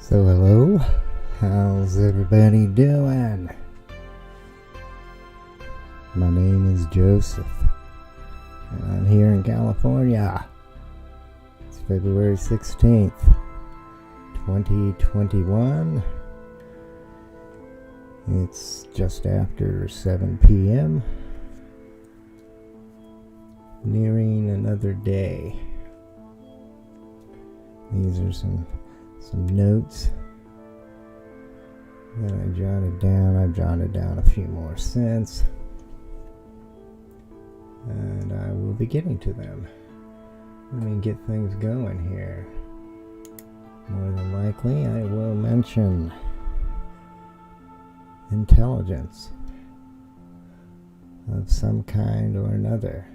So hello, how's everybody doing? My name is Joseph, and I'm here in California. It's February 16th, 2021. It's just after 7 p.m. Nearing another day. These are some notes that I jotted down. I've jotted down a few more since, and I will be getting to them. Let me get things going here. More than likely, I will mention intelligence of some kind or another.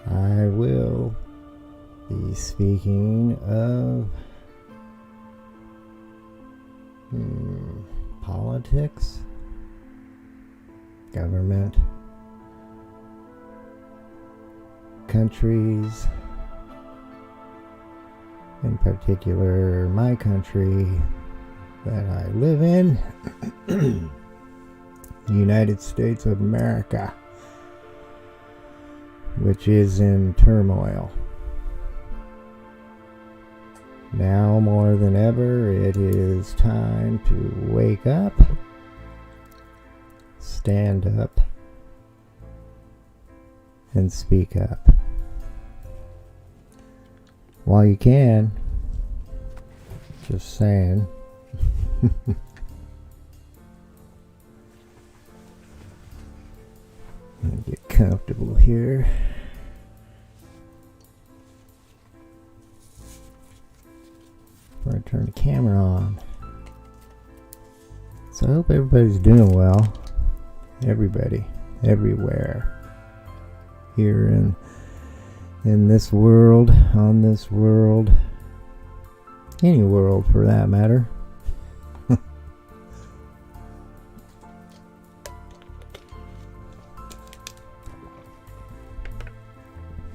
I will be speaking of politics, government, countries, in particular my country that I live in, the United States of America, which is in turmoil. Now more than ever, it is time to wake up, stand up, and speak up. While you can, just saying. Get comfortable here. Before I turn the camera on. So I hope everybody's doing well. Everybody, everywhere. Here in this world, on this world, any world for that matter.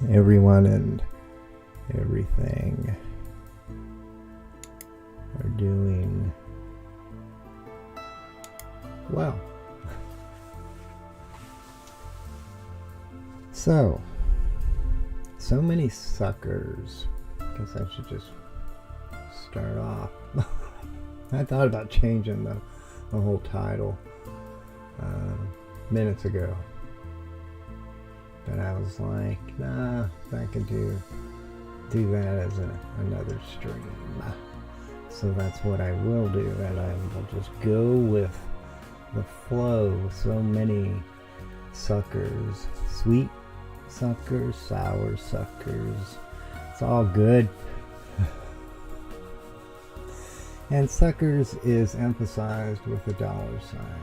Everyone and everything are doing well. So many suckers. Guess I should just start off. I thought about changing the whole title minutes ago, but I was like, nah, I could do that as another stream. So that's what I will do, and I will just go with the flow. So many suckers, sweet suckers, sour suckers, it's all good. And suckers is emphasized with a dollar sign.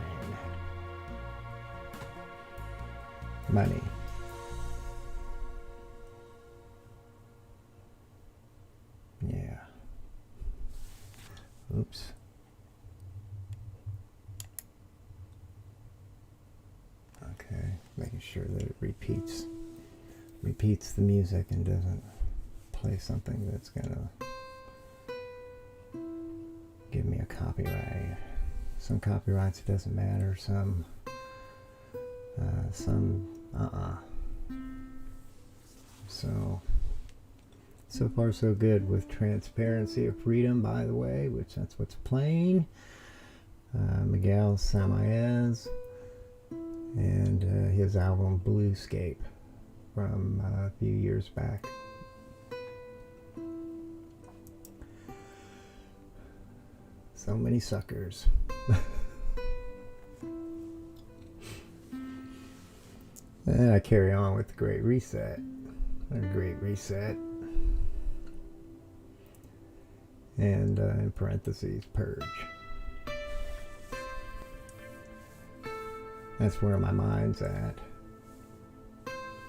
Money. Yeah. Oops. Okay, making sure that it repeats the music and doesn't play something that's gonna give me a copyright. Some copyrights, it doesn't matter. Some So far so good with Transparency of Freedom, by the way, which that's what's playing. Miguel Samaez and his album Bluescape from a few years back. So many suckers. And I carry on with the Great Reset. A Great Reset. And in parentheses, Purge. That's where my mind's at.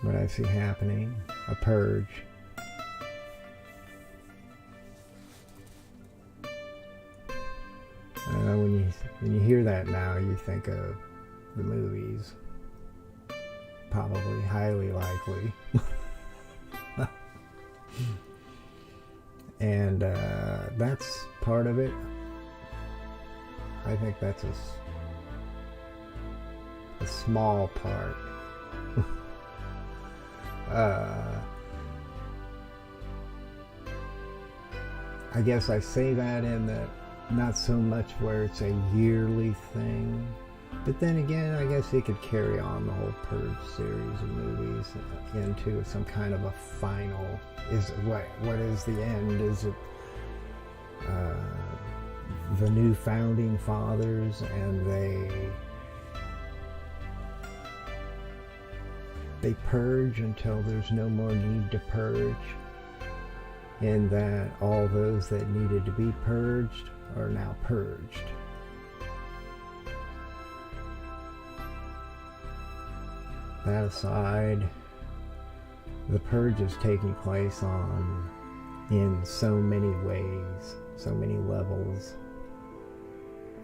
What I see happening, a purge. When you hear that now, you think of the movies. Probably, highly likely. And that's part of it. I think that's a small part. I guess I say that in that not so much where it's a yearly thing, but then again, I guess it could carry on the whole Purge series of movies into some kind of a final. Is what is the end? Is it the new founding fathers, and they purge until there's no more need to purge, and that all those that needed to be purged are now purged. That aside, the purge is taking place in so many ways, so many levels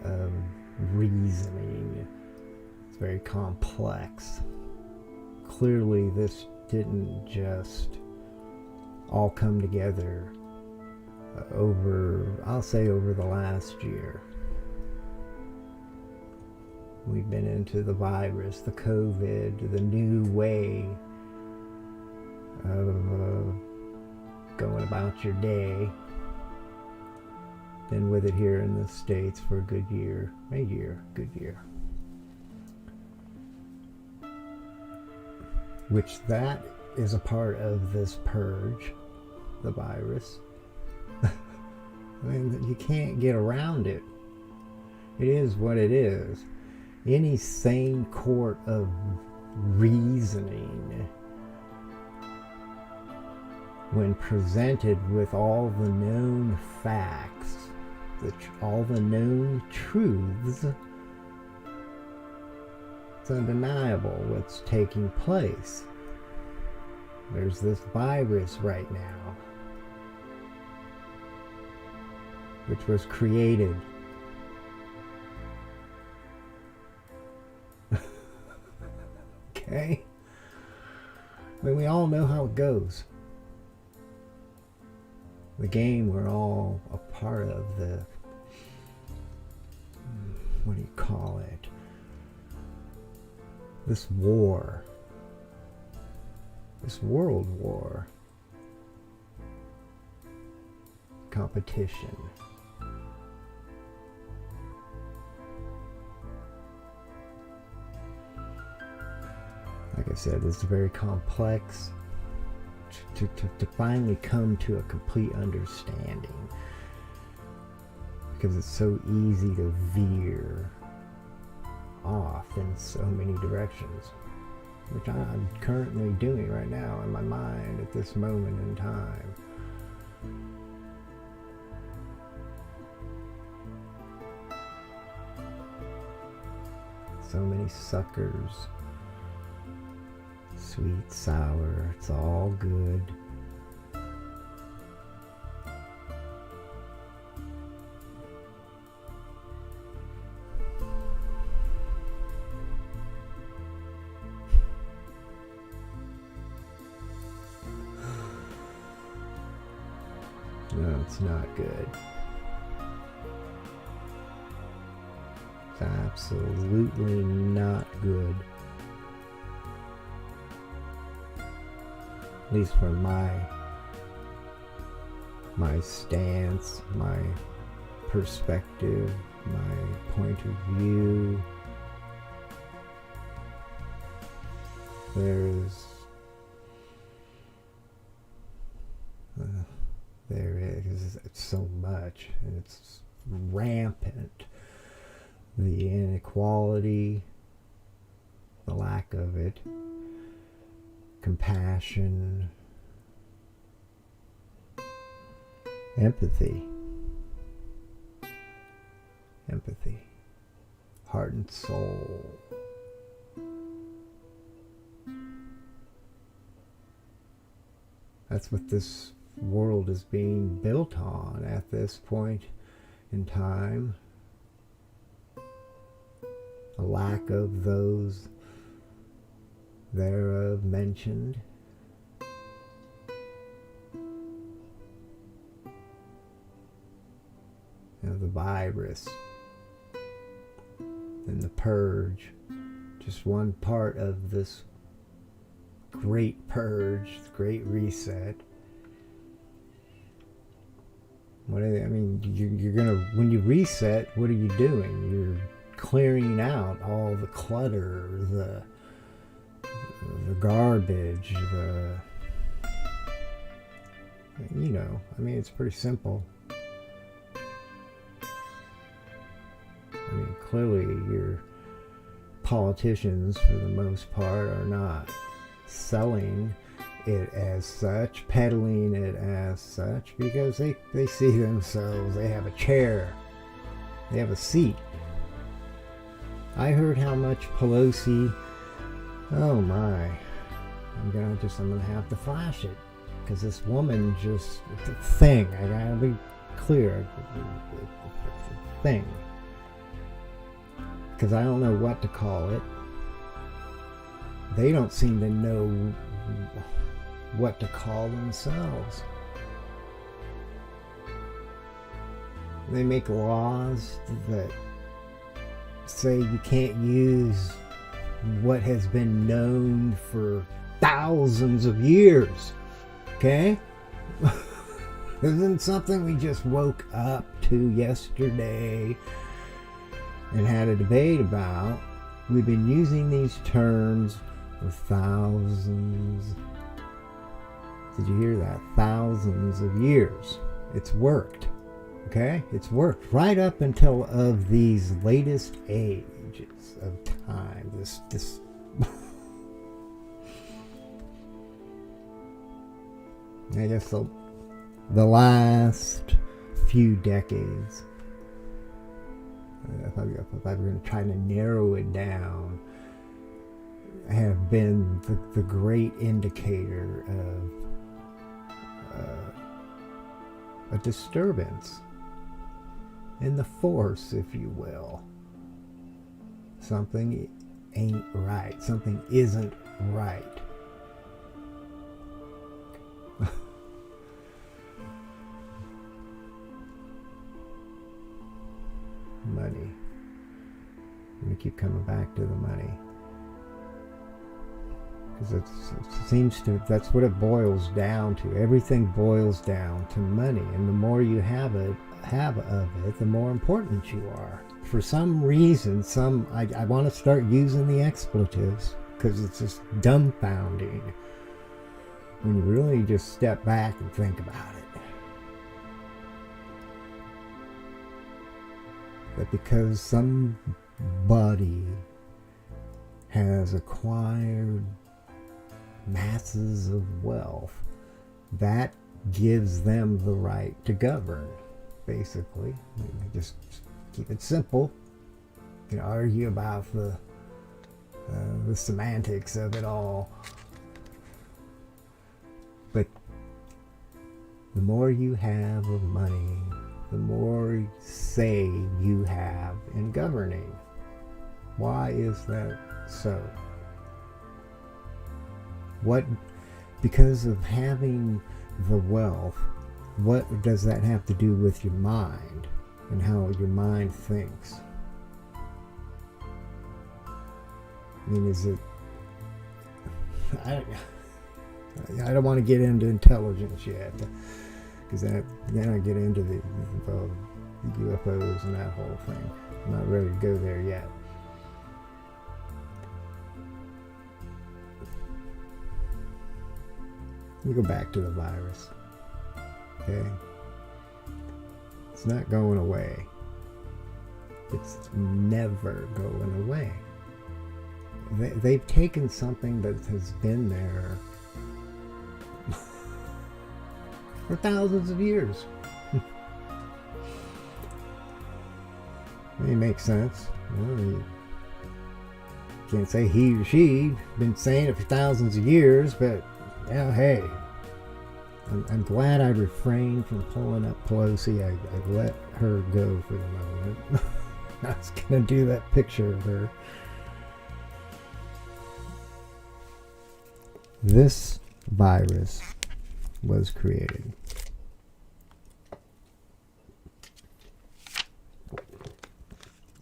of reasoning. It's very complex. Clearly, this didn't just all come together I'll say over the last year. We've been into the virus, the COVID, the new way of going about your day. Been with it here in the States for a good year. Good year. Which that is a part of this purge, the virus. I mean, you can't get around it. It is what it is. Any sane court of reasoning, when presented with all the known facts, all the known truths, it's undeniable what's taking place. There's this virus right now, which was created okay? I mean, we all know how it goes. The game we're all a part of, what do you call it? This war. This world war. Competition. Like I said, it's very complex to finally come to a complete understanding, because it's so easy to veer off in so many directions, which I'm currently doing right now in my mind at this moment in time. So many suckers. Sweet, sour, it's all good. No, it's not good. It's absolutely not good. At least from my stance, my perspective, my point of view. There is so much, and it's rampant. The inequality, the lack of it, compassion, empathy, heart and soul. That's what this world is being built on at this point in time. A lack of those thereof mentioned. the virus and the purge. Just one part of this great purge, great reset. What are they, I mean, you're gonna, when you reset, what are you doing? You're clearing out all the clutter, the garbage, you know, I mean, it's pretty simple. I mean, clearly your politicians, for the most part, are not selling it as such, peddling it as such, because they see themselves, they have a chair, they have a seat. I heard how much Pelosi, oh my, I'm gonna have to flash it, because this woman just, it's a thing, I gotta be clear, it's a thing, because I don't know what to call it. They don't seem to know what to call themselves. They make laws that say you can't use what has been known for thousands of years. Okay? Isn't something we just woke up to yesterday and had a debate about? We've been using these terms for thousands. Did you hear that? Thousands of years. It's worked. Okay? It's worked right up until of these latest ages of time. This I guess the last few decades, if I'm going to try to narrow it down, have been the great indicator of a disturbance in the force, if you will. Something ain't right. Something isn't right. Money. I'm going to keep coming back to the money. Because that's what it boils down to. Everything boils down to money. And the more you have of it, the more important you are. For some reason, I want to start using the expletives because it's just dumbfounding when you really just step back and think about it. That because somebody has acquired masses of wealth, that gives them the right to govern, basically. Just keep it simple. You can argue about the semantics of it all, but the more you have of money, the more say you have in governing. Why is that so? Because of having the wealth, what does that have to do with your mind and how your mind thinks? I mean, is it... I don't want to get into intelligence yet, because then I get into the UFOs and that whole thing. I'm not ready to go there yet. You go back to the virus. Okay? It's not going away. It's never going away. They've taken something that has been there for thousands of years. It makes sense. Well, you can't say he or she been saying it for thousands of years, but yeah, hey, I'm glad I refrained from pulling up Pelosi. I let her go for the moment. I was going to do that picture of her. This virus was created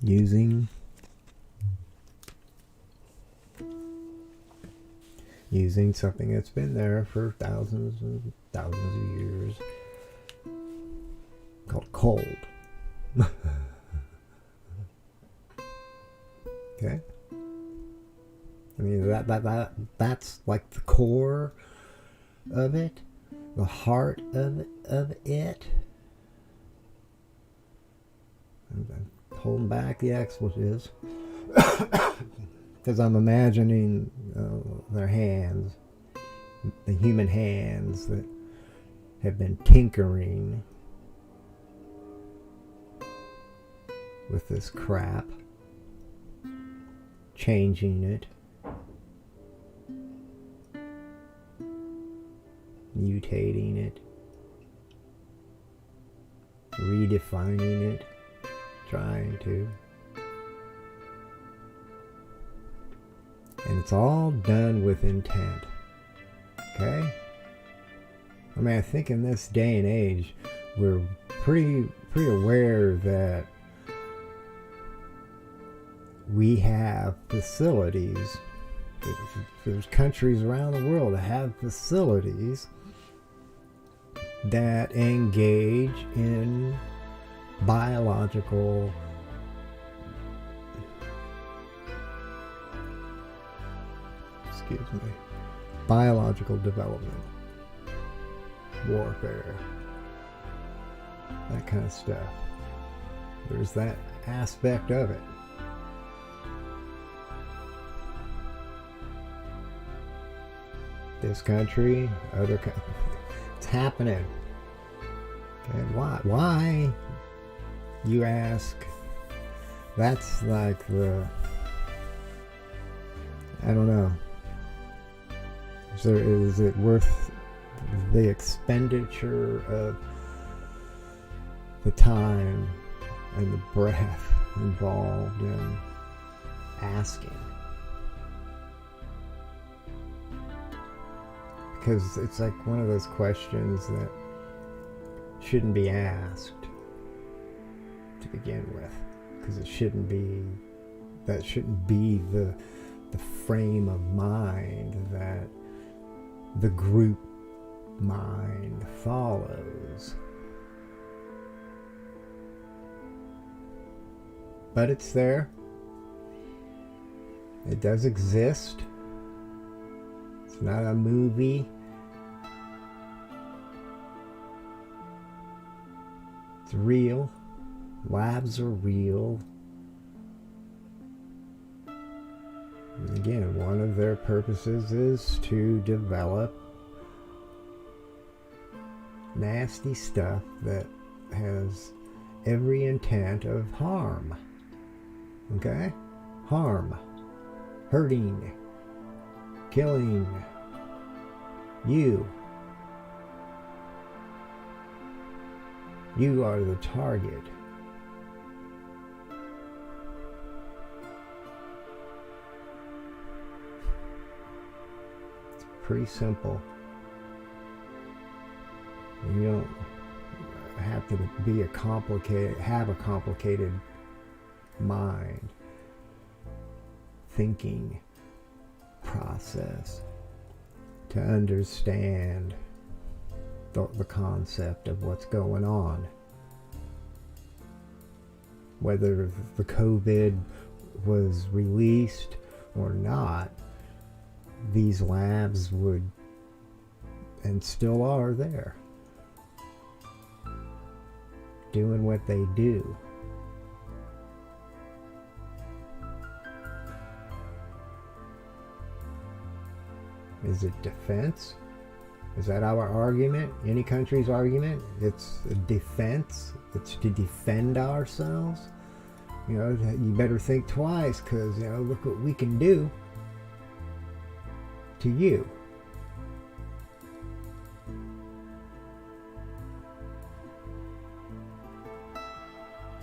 using something that's been there for thousands and thousands of years, called cold. Okay? I mean, that's like the core of it, the heart of it. I'm holding back the expletives because I'm imagining their hands, the human hands that have been tinkering with this crap, changing it, mutating it, redefining it, trying to. And it's all done with intent. Okay? I mean, I think in this day and age, we're pretty aware that we have facilities. There's countries around the world that have facilities that engage in biological development, warfare, that kind of stuff. There's that aspect of it. This country, other countries, it's happening. Okay, why? You ask. That's like the, I don't know. Is it worth the expenditure of the time and the breath involved in asking? Because it's like one of those questions that shouldn't be asked to begin with, because it shouldn't be the frame of mind that the group mind follows. But it's there. It does exist. It's not a movie. It's real. Labs are real. And again, one of their purposes is to develop nasty stuff that has every intent of harm. Okay? Harm. Hurting. Killing. You. You are the target. It's pretty simple. You don't have to have a complicated mind, thinking process to understand the concept of what's going on. Whether the COVID was released or not, these labs would, and still are there, doing what they do. Is it defense? Is that our argument? Any country's argument? It's a defense. It's to defend ourselves. You know, you better think twice, because, you know, look what we can do to you.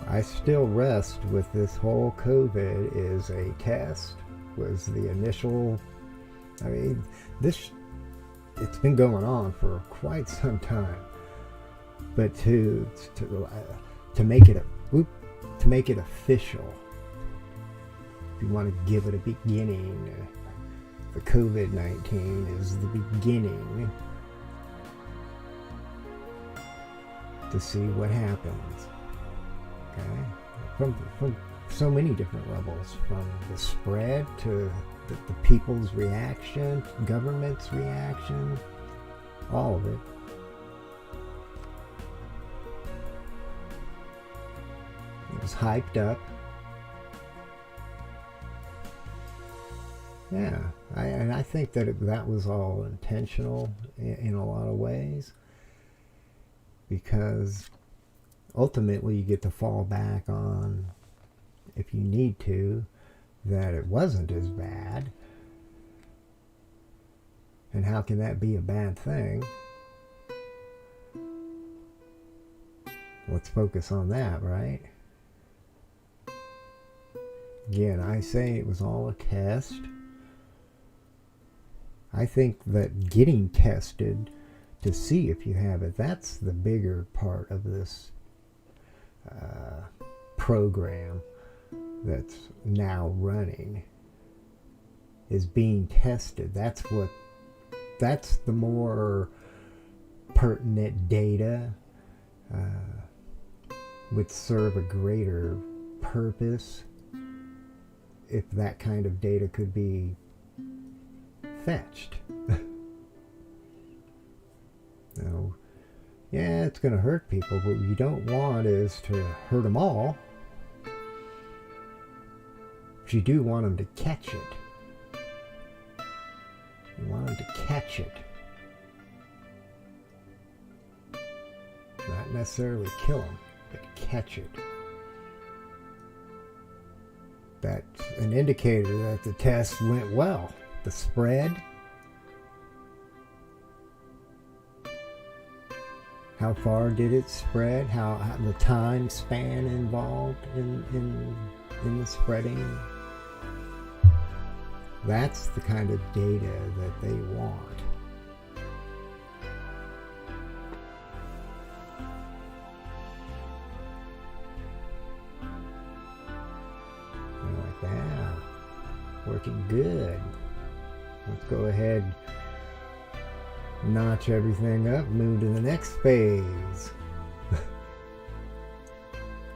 I still rest with this whole COVID is a test, was the initial, I mean, it's been going on for quite some time, but to make it official, if you want to give it a beginning, the COVID-19 is the beginning to see what happens. Okay, from so many different levels, from the spread to the people's reaction, government's reaction, all of it. It was hyped up. Yeah, and I think that that was all intentional in a lot of ways, because ultimately you get to fall back on, if you need to, that it wasn't as bad. And how can that be a bad thing? Let's focus on that, right? Again, I say it was all a test. I think that getting tested to see if you have it, that's the bigger part of this program that's now running, is being tested. That's the more pertinent data, would serve a greater purpose if that kind of data could be fetched. Now, yeah, it's going to hurt people, but what you don't want is to hurt them all. But you do want them to catch it. You want them to catch it. Not necessarily kill them, but catch it. That's an indicator that the test went well. The spread, how far did it spread? How the time span involved in the spreading? That's the kind of data that they want. They're like, yeah, working good. Let's go ahead, notch everything up, move to the next phase.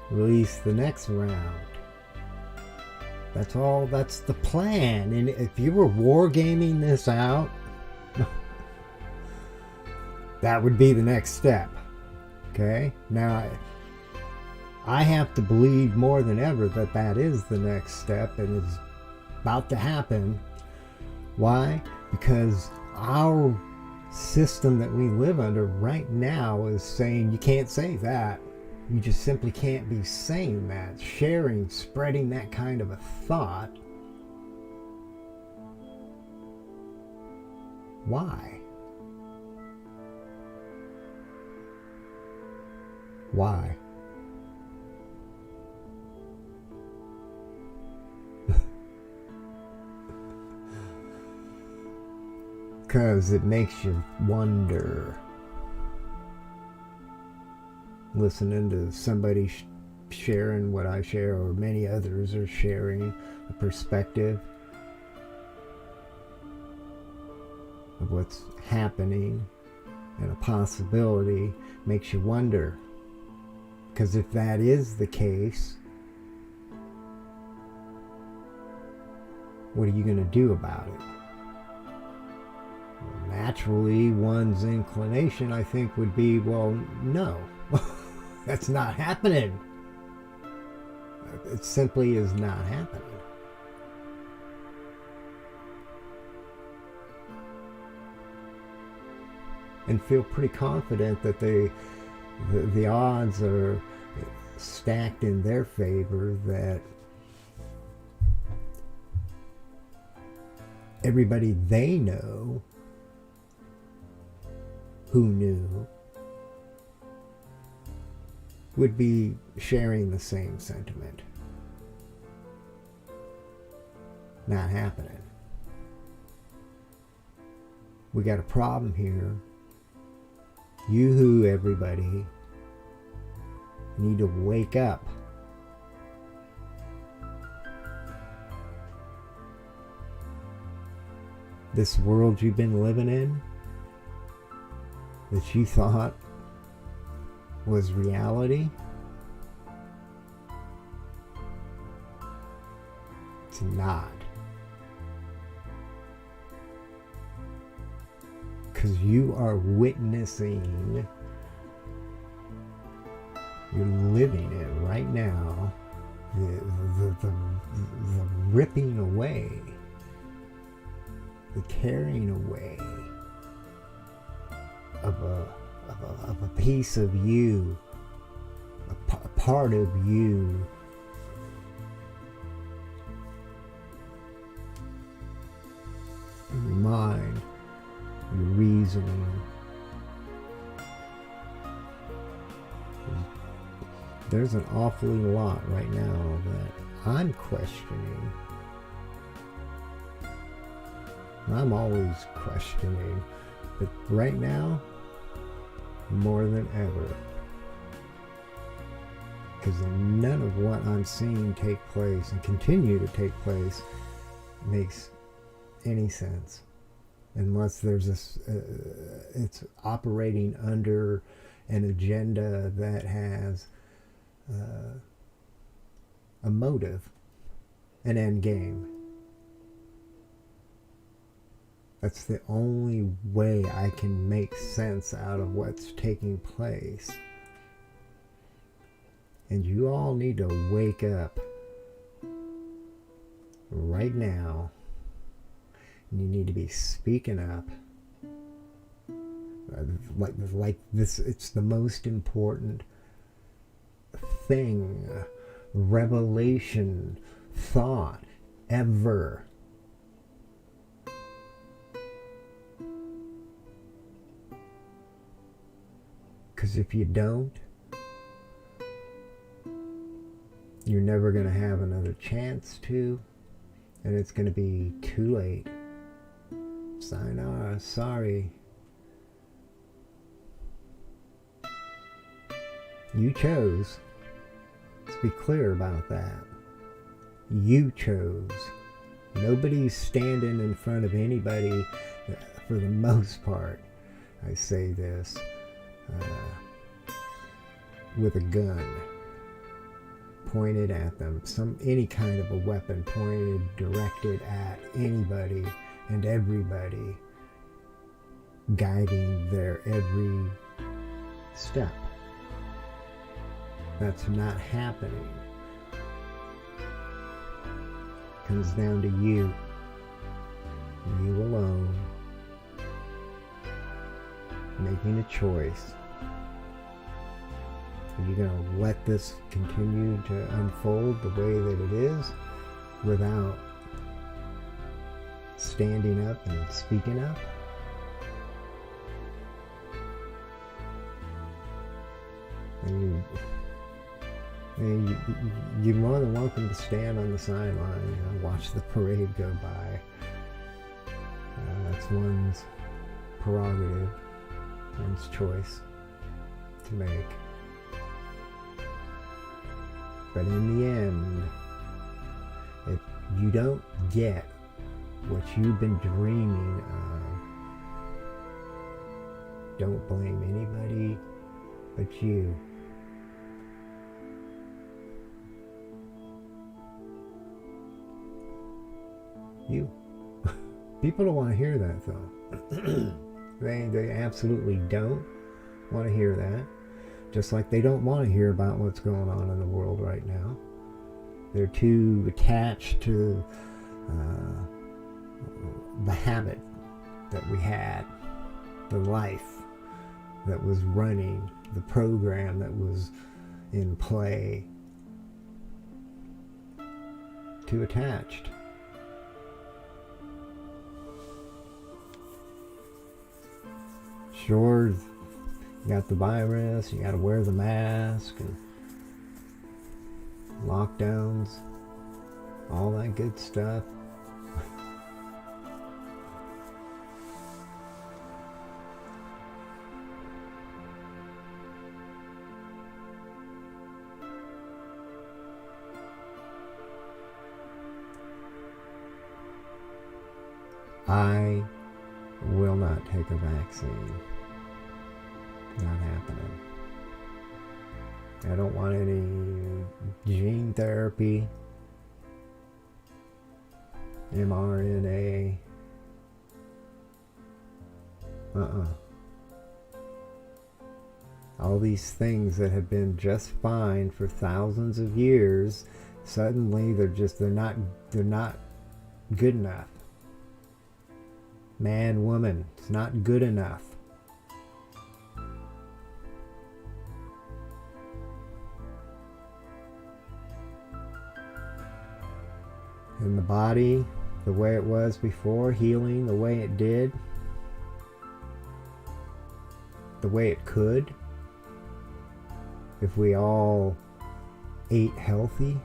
Release the next round. That's all, that's the plan. And if you were wargaming this out, that would be the next step. Okay? Now, I have to believe more than ever that that is the next step and is about to happen. Why? Because our system that we live under right now is saying you can't say that. You just simply can't be saying that. Sharing, spreading that kind of a thought. Why? Why? Because it makes you wonder. Listening to somebody sharing what I share, or many others are sharing a perspective of what's happening and a possibility, makes you wonder. Because if that is the case, what are you going to do about it? Naturally, one's inclination, I think, would be, well, no, that's not happening. It simply is not happening. And feel pretty confident that the odds are stacked in their favor, that everybody they know who knew would be sharing the same sentiment. Not happening. We got a problem here. You everybody need to wake up. This world you've been living in, that you thought was reality, it's not. Because you are witnessing, you're living it right now, the ripping away, the tearing away of a piece of you, a part of you. Your mind, your reasoning. There's an awfully lot right now that I'm questioning. I'm always questioning, but right now, more than ever. Because none of what I'm seeing take place and continue to take place makes any sense. Unless there's this, it's operating under an agenda that has a motive, an end game. That's the only way I can make sense out of what's taking place. And you all need to wake up right now. You need to be speaking up. Like this, it's the most important thing, revelation, thought ever. Because if you don't, you're never going to have another chance to, and it's going to be too late. Sayonara, sorry. You chose. Let's be clear about that. You chose. Nobody's standing in front of anybody, for the most part. I say this. With a gun pointed at them, any kind of a weapon pointed, directed at anybody and everybody, guiding their every step. That's not happening. Comes down to you alone, making a choice. Are you going to let this continue to unfold the way that it is without standing up and speaking up? And you're more than welcome to stand on the sideline and watch the parade go by. That's one's prerogative, one's choice to make. But in the end, if you don't get what you've been dreaming of, don't blame anybody but you. You. People don't want to hear that, though. They absolutely don't want to hear that. Just like they don't want to hear about what's going on in the world right now. They're too attached to the habit that we had, the life that was running, the program that was in play. Too attached. Sure, you got the virus, you got to wear the mask, and lockdowns, all that good stuff. I will not take a vaccine. Not happening. I don't want any gene therapy, mRNA. All these things that have been just fine for thousands of years, suddenly they're not good enough. Man, woman, it's not good enough. And the body, the way it was before, healing the way it did, the way it could, if we all ate healthy.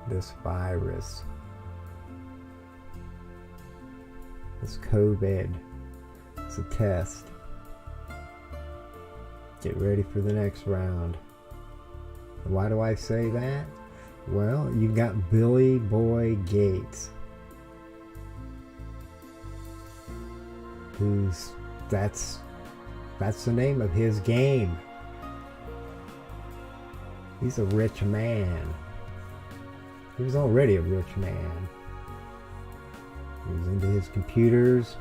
This virus, this COVID, it's a test. Get ready for the next round. Why do I say that? Well, you've got Billy Boy Gates, that's the name of his game. He's a rich man. He was already a rich man. He was into his computers,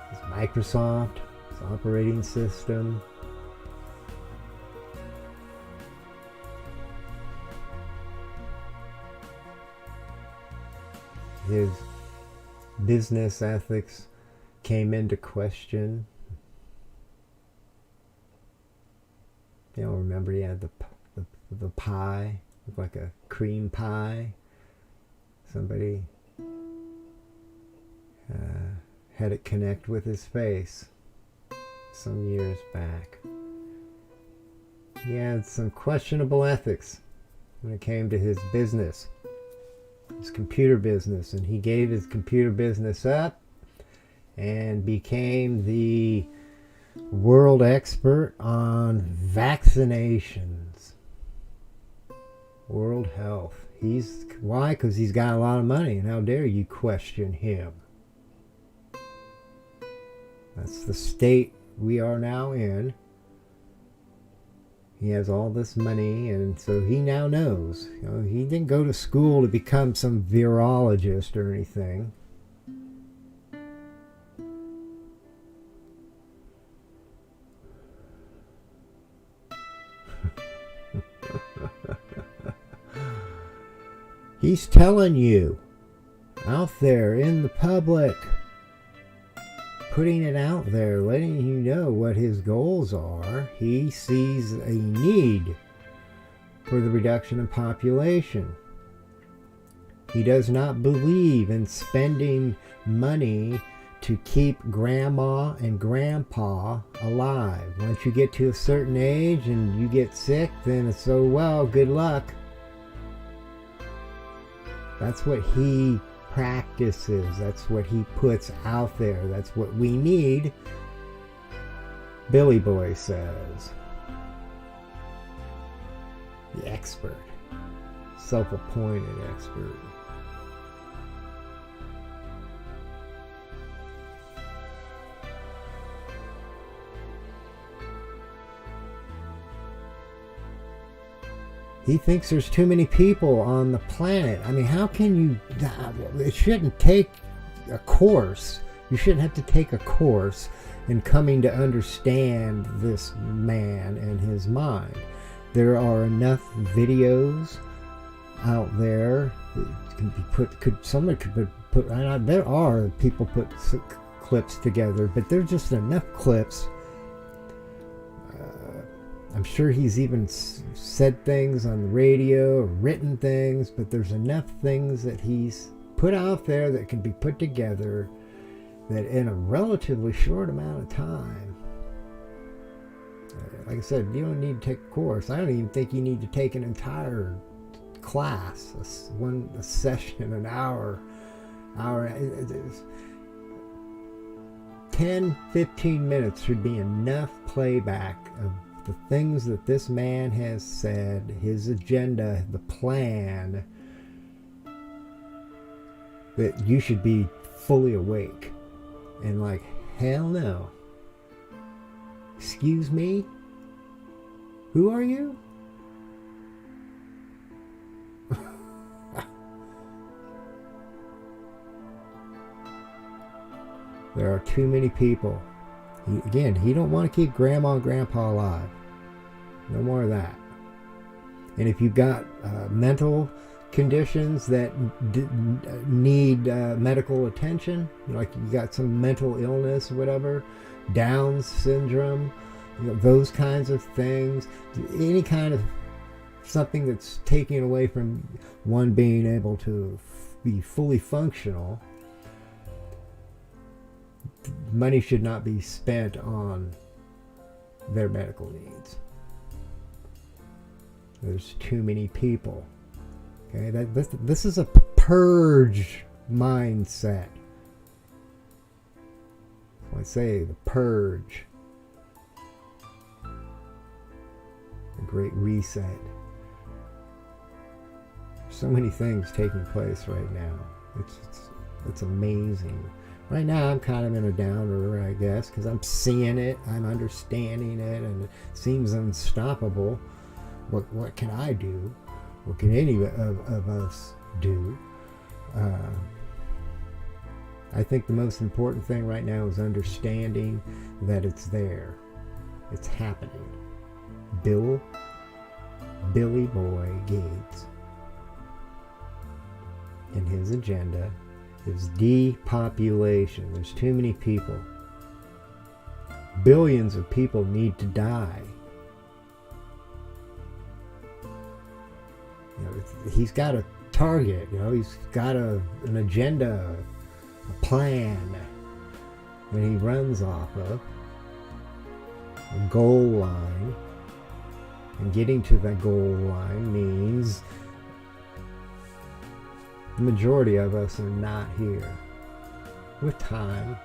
his Microsoft, his operating system. His business ethics came into question. You know, remember he had the pie, looked like a cream pie. Somebody had it connect with his face some years back. He had some questionable ethics when it came to his business, his computer business, and he gave his computer business up and became the world expert on vaccinations, world health. Why? Because he's got a lot of money, and how dare you question him? That's the state we are now in. He has all this money, and so he now knows. You know, he didn't go to school to become some virologist or anything. He's telling you out there in the public, putting it out there, letting you know what his goals are. He sees a need for the reduction in population. He does not believe in spending money to keep grandma and grandpa alive. Once you get to a certain age and you get sick, then it's, oh well, good luck. That's what he practices. That's what he puts out there. That's what we need, Billy Boy says. The expert. Self-appointed expert. He thinks there's too many people on the planet. I mean, how can you... It shouldn't take a course. You shouldn't have to take a course in coming to understand this man and his mind. There are enough videos out there that can be put... Someone could put... There are people put clips together, but there's just enough clips. I'm sure he's even said things on the radio or written things, but there's enough things that he's put out there that can be put together that in a relatively short amount of time. Like I said, you don't need to take a course. I don't even think you need to take an entire class, a session, an hour. 10-15 minutes should be enough playback of the things that this man has said, his agenda, the plan, that you should be fully awake. And like, hell no. Excuse me? Who are you? There are too many people. He don't want to keep grandma and grandpa alive. No more of that. And if you've got mental conditions that need medical attention, like you got some mental illness or whatever, Down syndrome, those kinds of things, any kind of something that's taking away from one being able to be fully functional, money should not be spent on their medical needs. There's too many people. Okay, this is a purge mindset. So I say the purge, a great reset. So many things taking place right now. It's amazing. Right now I'm kind of in a downer, I guess, because I'm seeing it, I'm understanding it, and it seems unstoppable. What can I do? What can any of us do? I think the most important thing right now is understanding that it's there. It's happening. Billy Boy Gates and his agenda is depopulation. There's too many people. Billions of people need to die. He's got a target, he's got an agenda, a plan that he runs off of, a goal line, and getting to that goal line means the majority of us are not here. With time,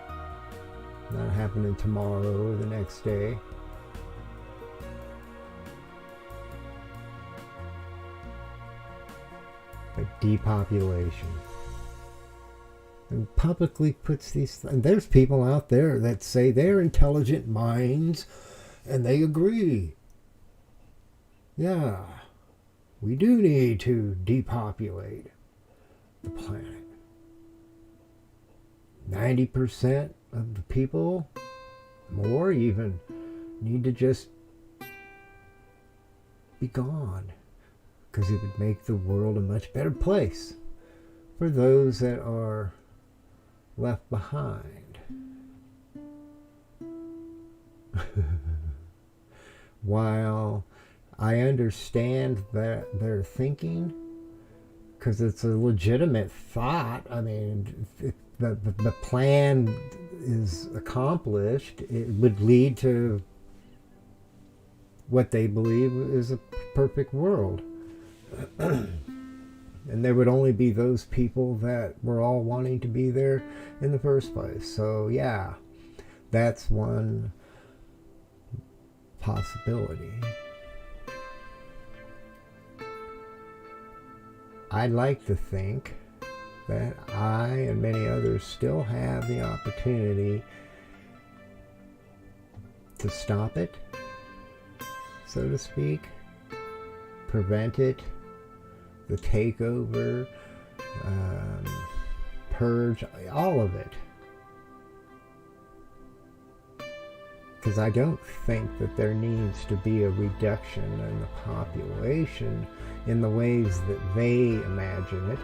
not happening tomorrow or the next day. But depopulation. And publicly puts these and there's people out there that say they're intelligent minds and they agree. Yeah, we do need to depopulate the planet. 90% of the people, more even, need to just be gone. Because it would make the world a much better place for those that are left behind. While I understand that they're thinking, because it's a legitimate thought, I mean, if the plan is accomplished, it would lead to what they believe is a perfect world. And there would only be those people that were all wanting to be there in the first place. So yeah, that's one possibility. I'd like to think that I and many others still have the opportunity to stop it, so to speak, prevent it, the takeover, purge, all of it. Because I don't think that there needs to be a reduction in the population in the ways that they imagine it.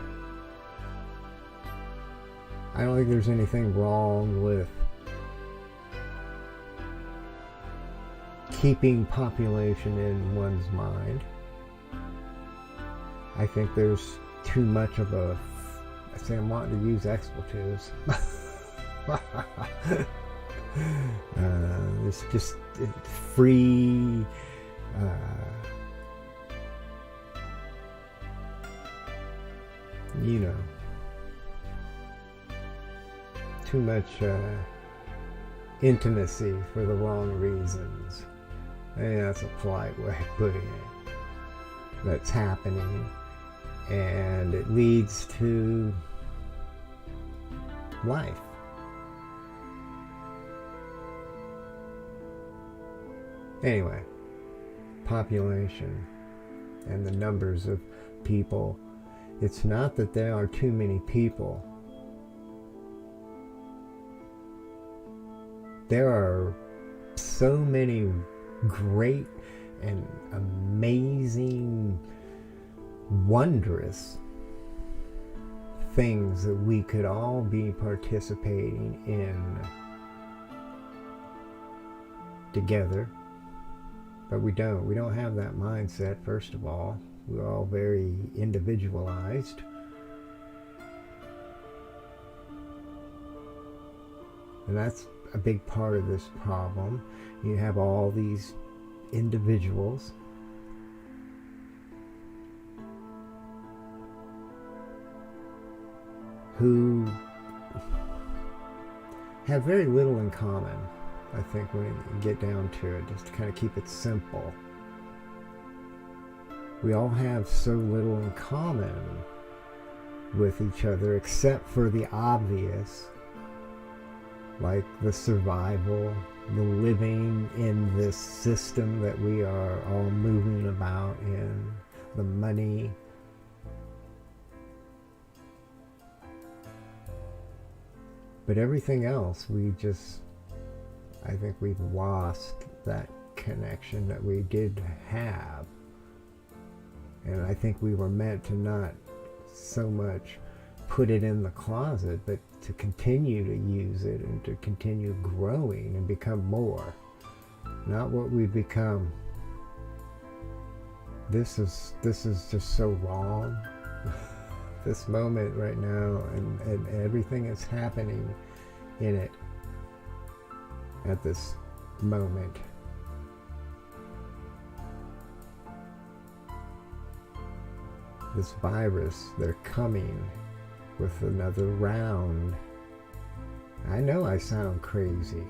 I don't think there's anything wrong with keeping population in one's mind. I think there's too much of a, I say I'm wanting to use expletives. It's just free, too much intimacy for the wrong reasons. Maybe that's a polite way of putting it. That's happening, and it leads to life. Anyway, population and the numbers of people. It's not that there are too many people. There are so many great and amazing, wondrous things that we could all be participating in together. But we don't. We don't have that mindset, first of all. We're all very individualized. And that's a big part of this problem. You have all these individuals who have very little in common, I think, when you get down to it, just to kind of keep it simple. We all have so little in common with each other, except for the obvious, like the survival, the living in this system that we are all moving about in, the money. But everything else, I think we've lost that connection that we did have. And I think we were meant to not so much put it in the closet, but to continue to use it and to continue growing and become more. Not what we've become. This is just so wrong. This moment right now, and everything that's happening in it at this moment. This virus, they're coming with another round. I know I sound crazy.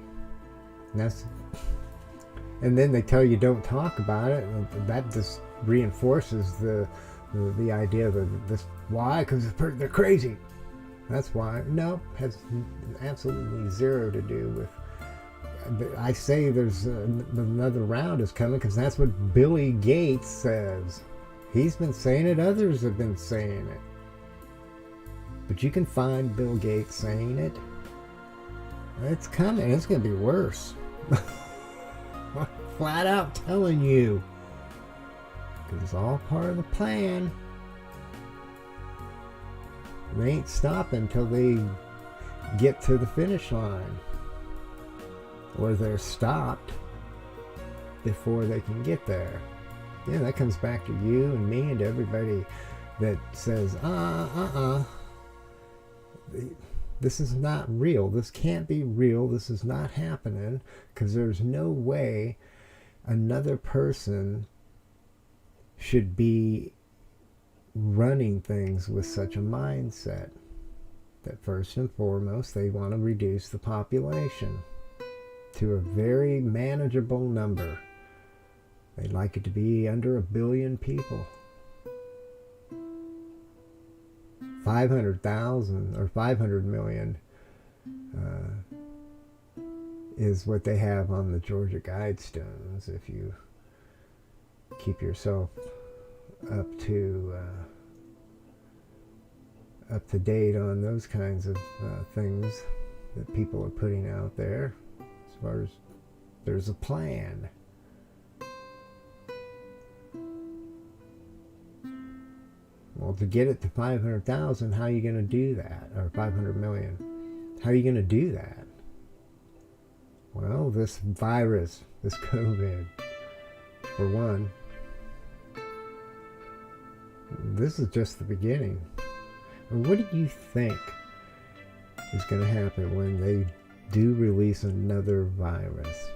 And then they tell you don't talk about it, and that just reinforces the idea that this. Why? Because they're crazy. That's why. No, has absolutely zero to do with. I say there's another round is coming because that's what Billy Gates says. He's been saying it. Others have been saying it. But you can find Bill Gates saying it. It's coming. It's going to be worse. Flat out telling you. Because it's all part of the plan. They ain't stopping until they get to the finish line. Or they're stopped before they can get there. Yeah, that comes back to you and me and everybody that says, this is not real. This can't be real. This is not happening, because there's no way another person should be running things with such a mindset. That first and foremost, they want to reduce the population to a very manageable number. They'd like it to be under 1 billion people. 500,000 or 500 million is what they have on the Georgia Guidestones, if you keep yourself up to date on those kinds of things that people are putting out there. As far as there's a plan. Well, to get it to 500,000, how are you going to do that? Or 500 million? How are you going to do that? Well, this virus, this COVID, for one, this is just the beginning. And what do you think is going to happen when they do release another virus?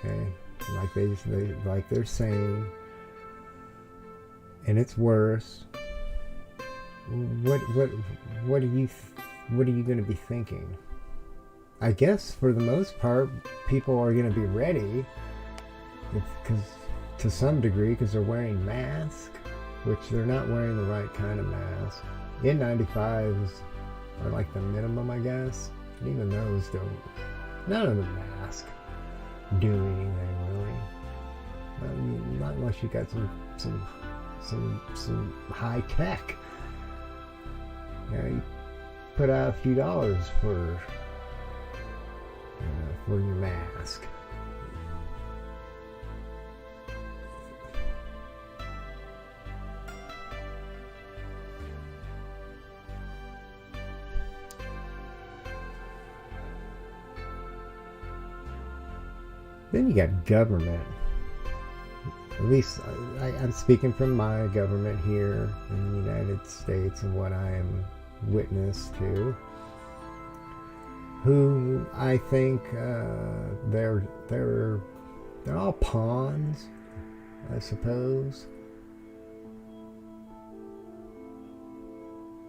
Okay, like they're saying, and it's worse. What are you going to be thinking? I guess for the most part, people are going to be ready, because to some degree, because they're wearing masks, which they're not wearing the right kind of mask. N95s are like the minimum, I guess. And even those don't. None of the masks do anything really. I mean, not unless you got some high tech. You know, you put out a few dollars for your mask. Then you got government. At least I'm speaking from my government here in the United States and what I am witness to. Who I think they're all pawns, I suppose,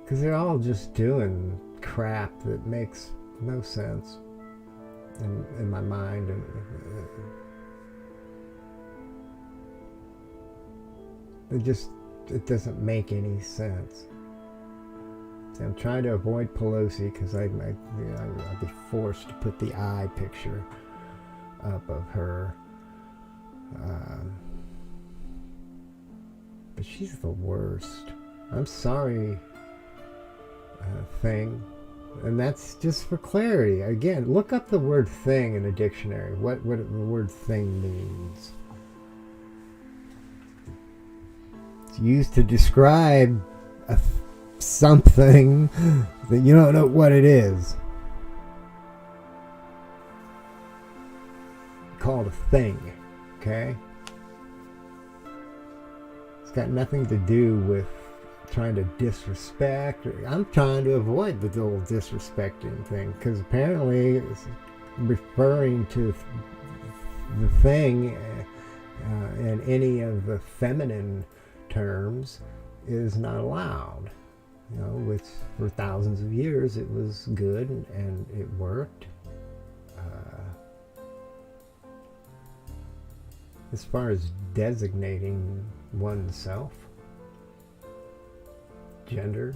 because they're all just doing crap that makes no sense in my mind, and it doesn't make any sense. See, I'm trying to avoid Pelosi because I'd be forced to put the eye picture up of her, but she's the worst. I'm sorry, thing. And that's just for clarity. Again, look up the word thing in a dictionary. What the word thing means. It's used to describe something that you don't know what it is. Called a thing, okay? It's got nothing to do with trying to disrespect. I'm trying to avoid the whole disrespecting thing, because apparently it's referring to the thing in any of the feminine terms is not allowed. You know, which for thousands of years it was good and it worked. As far as designating oneself, gender,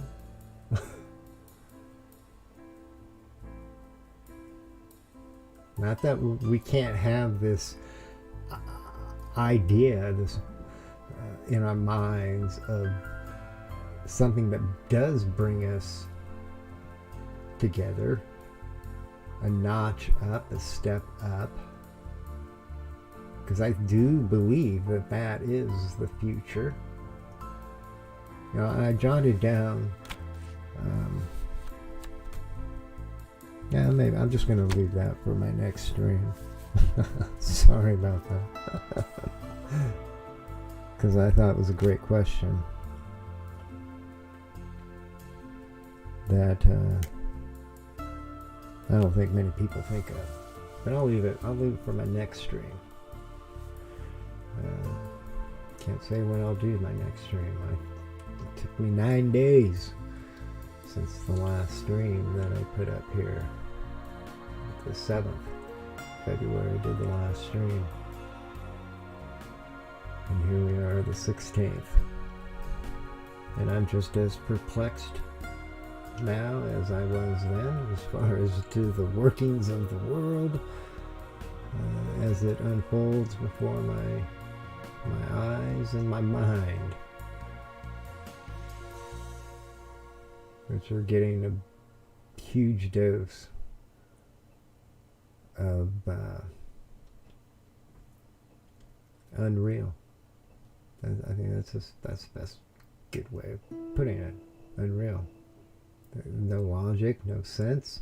not that we can't have this idea, this in our minds of something that does bring us together, a notch up, a step up, because I do believe that that is the future. You know, I jotted down, yeah, maybe I'm just going to leave that for my next stream. Sorry about that. Because I thought it was a great question that I don't think many people think of. But I'll leave it for my next stream. Can't say when I'll do my next stream. It took me 9 days since the last stream that I put up here. The 7th February I did the last stream. And here we are, the 16th. And I'm just as perplexed now as I was then, as far as to the workings of the world as it unfolds before my eyes and my mind, which are getting a huge dose of unreal. I think that's the best good way of putting it. Unreal. No logic, no sense.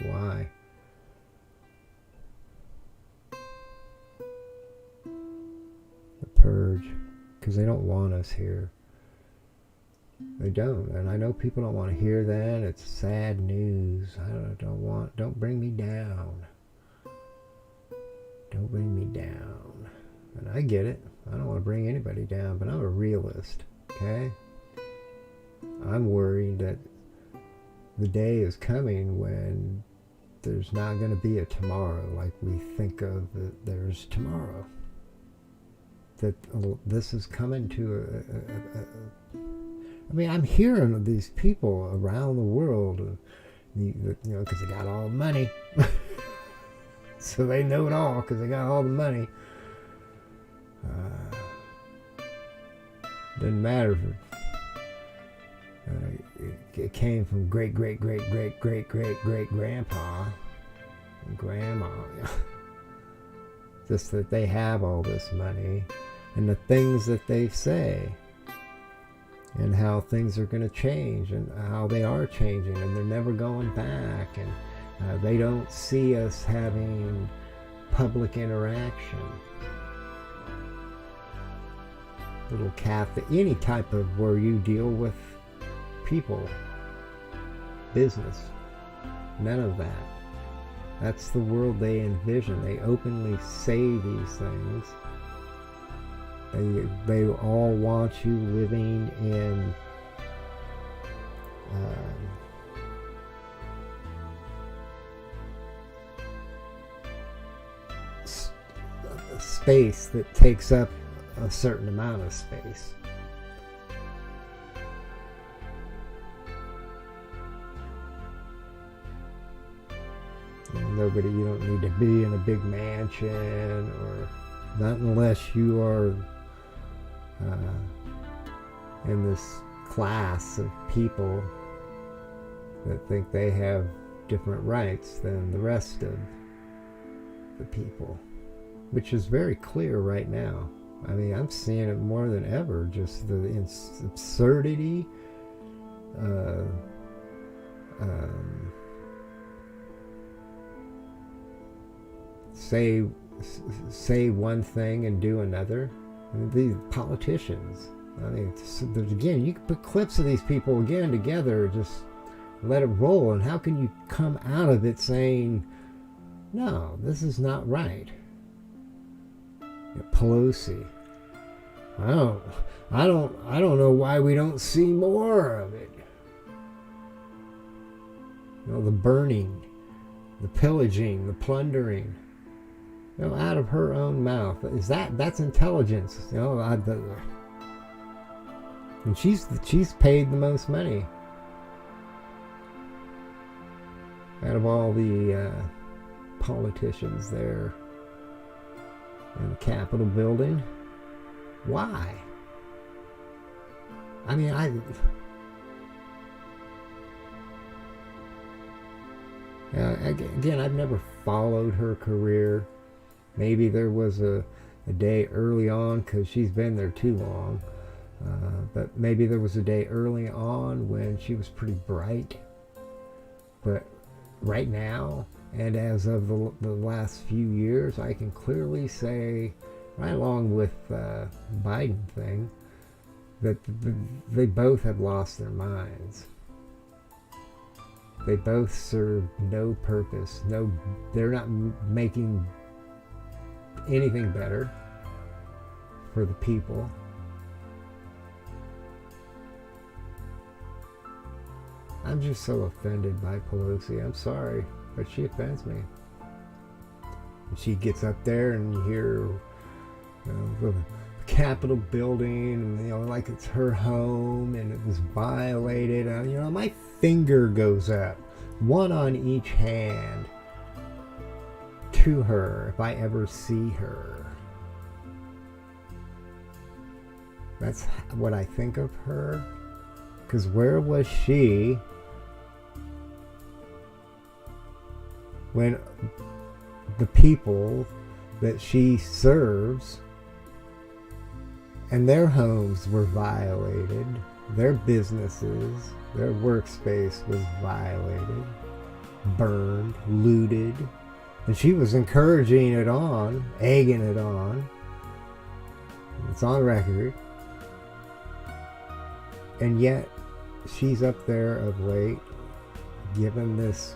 Why? The Purge. Because they don't want us here. They don't. And I know people don't want to hear that. It's sad news. Don't bring me down. Don't bring me down. And I get it. I don't want to bring anybody down, but I'm a realist, okay? I'm worried that the day is coming when there's not going to be a tomorrow like we think of that there's tomorrow. That this is coming to I mean, I'm hearing of these people around the world, because they got all the money. So they know it all because they got all the money. Doesn't matter if it came from great grandpa and grandma. Just that they have all this money and the things that they say and how things are going to change and how they are changing and they're never going back, and they don't see us having public interaction. Little cafe, any type of where you deal with people, business, none of that. That's the world they envision. They openly say these things. They all want you living in space that takes up a certain amount of space. And nobody, you don't need to be in a big mansion, or not unless you are in this class of people that think they have different rights than the rest of the people, which is very clear right now. I mean, I'm seeing it more than ever, just the absurdity, say one thing and do another. I mean, these politicians, I mean, there's, again, you can put clips of these people again together, just let it roll, and how can you come out of it saying, no, this is not right? Pelosi, I don't know why we don't see more of it. The burning, the pillaging, the plundering, out of her own mouth. That's intelligence? And she's paid the most money out of all the politicians there in the Capitol building. Why? I mean, again, I've never followed her career. Maybe there was a day early on because she's been there too long. But maybe there was a day early on when she was pretty bright. But right now, and as of the last few years, I can clearly say, right along with Biden thing, that they both have lost their minds. They both serve no purpose. They're not making anything better for the people. I'm just so offended by Pelosi. I'm sorry, but she offends me. And she gets up there and you hear the Capitol building, and like it's her home and it was violated. My finger goes up, one on each hand, to her if I ever see her. That's what I think of her. Because where was she when the people that she serves and their homes were violated, their businesses, their workspace was violated, burned, looted, and she was encouraging it on, egging it on. It's on record. And yet, she's up there of late, given this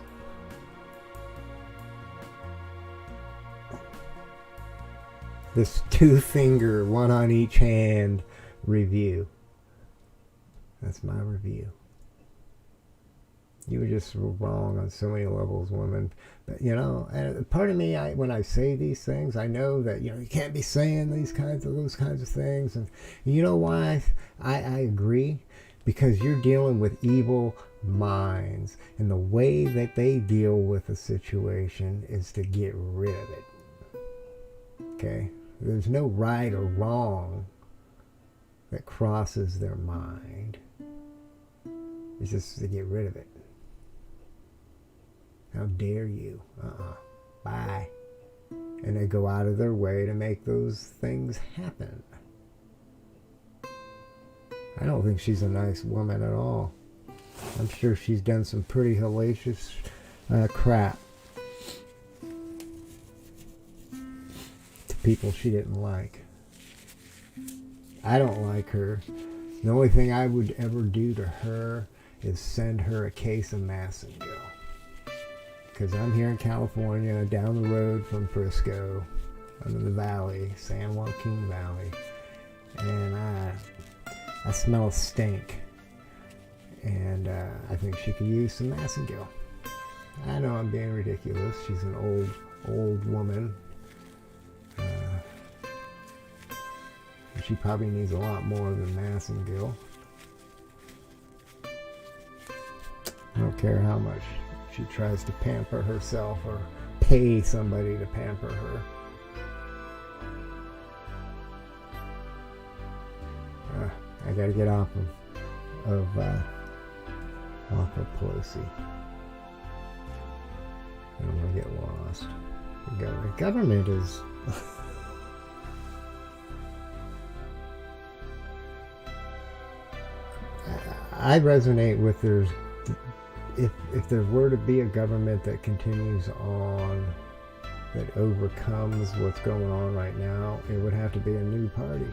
two-finger, one on each hand review. That's my review. You were just wrong on so many levels, woman. But, you know, and part of me, when I say these things, I know that, you know, you can't be saying those kinds of things. And you know why I agree? Because you're dealing with evil minds. And the way that they deal with a situation is to get rid of it. Okay? There's no right or wrong that crosses their mind. It's just to get rid of it. How dare you? Bye. And they go out of their way to make those things happen. I don't think she's a nice woman at all. I'm sure she's done some pretty hellacious crap to people she didn't like. I don't like her. The only thing I would ever do to her is send her a case of Massengill. Because I'm here in California, down the road from Frisco. I'm in the valley, San Joaquin Valley. And I smell a stink. And I think she could use some Massengill. I know I'm being ridiculous. She's an old woman. She probably needs a lot more than Massengill. I don't care how much she tries to pamper herself or pay somebody to pamper her. I gotta get off of Pelosi. I don't want to get lost. The government is... I resonate with if there were to be a government that continues on, that overcomes what's going on right now, it would have to be a new party.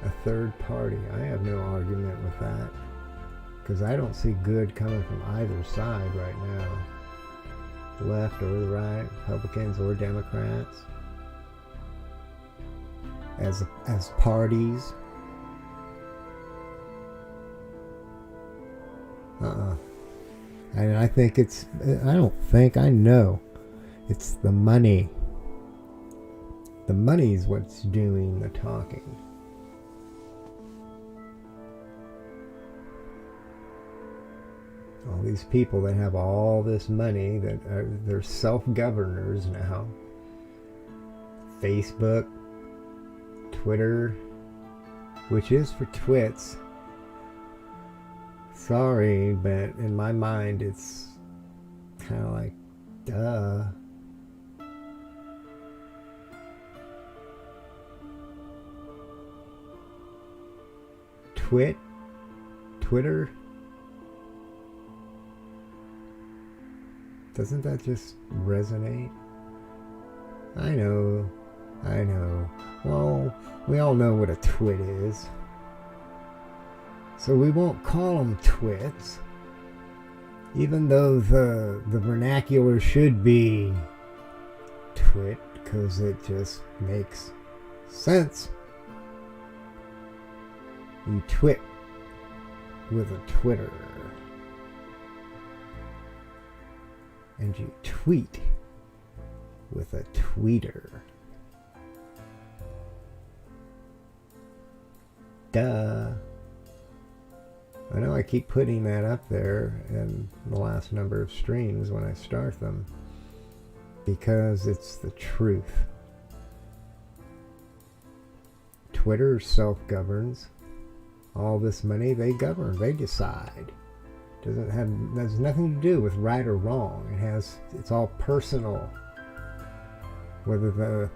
A third party. I have no argument with that. Because I don't see good coming from either side right now. Left or the right, Republicans or Democrats. As parties. And I think I know it's the money. The money's what's doing the talking. All these people that have all this money, they're self-governors now. Facebook, Twitter, which is for twits. Sorry, but in my mind it's kind of like, duh. Twitter? Doesn't that just resonate? I know. Well, we all know what a twit is. So we won't call them twits. Even though the vernacular should be twit, because it just makes sense. You twit with a Twitter. And you tweet with a tweeter. Duh. I know I keep putting that up there in the last number of streams when I start them, because it's the truth. Twitter self-governs. All this money, they govern, they decide. Has nothing to do with right or wrong. It's all personal. Whether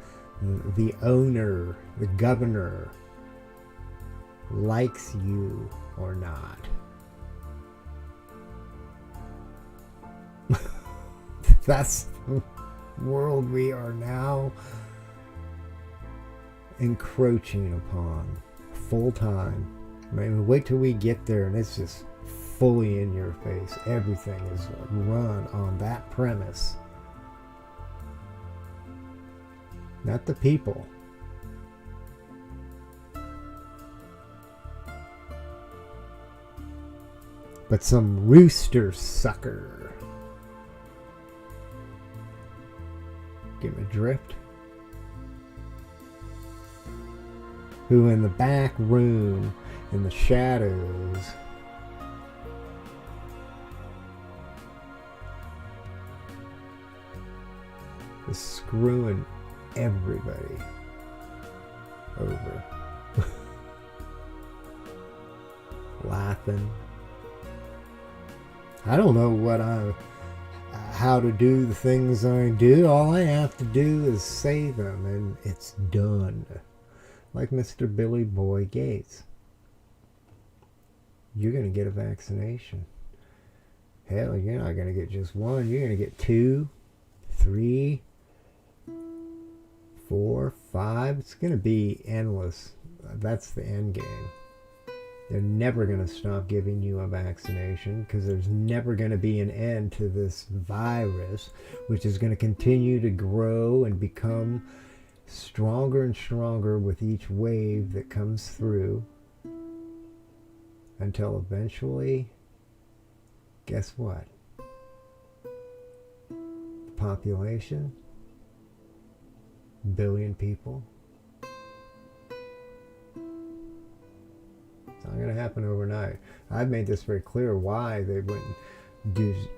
the owner, the governor, likes you or not. That's the world we are now encroaching upon full time. I mean, wait till we get there and it's just fully in your face. Everything is run on that premise. Not the people. but some rooster sucker. Get my drift? Who in the back room, in the shadows, is screwing everybody over. Laughing. I don't know how to do the things I do. All I have to do is say them and it's done. Like Mr. Billy Boy Gates. You're going to get a vaccination. Hell, you're not going to get just one. You're going to get 2, 3, 4, 5. It's going to be endless. That's the end game. They're never going to stop giving you a vaccination because there's never going to be an end to this virus, which is going to continue to grow and become stronger and stronger with each wave that comes through until eventually, guess what? The population, billion people. It's not going to happen overnight. I've made this very clear why they wouldn't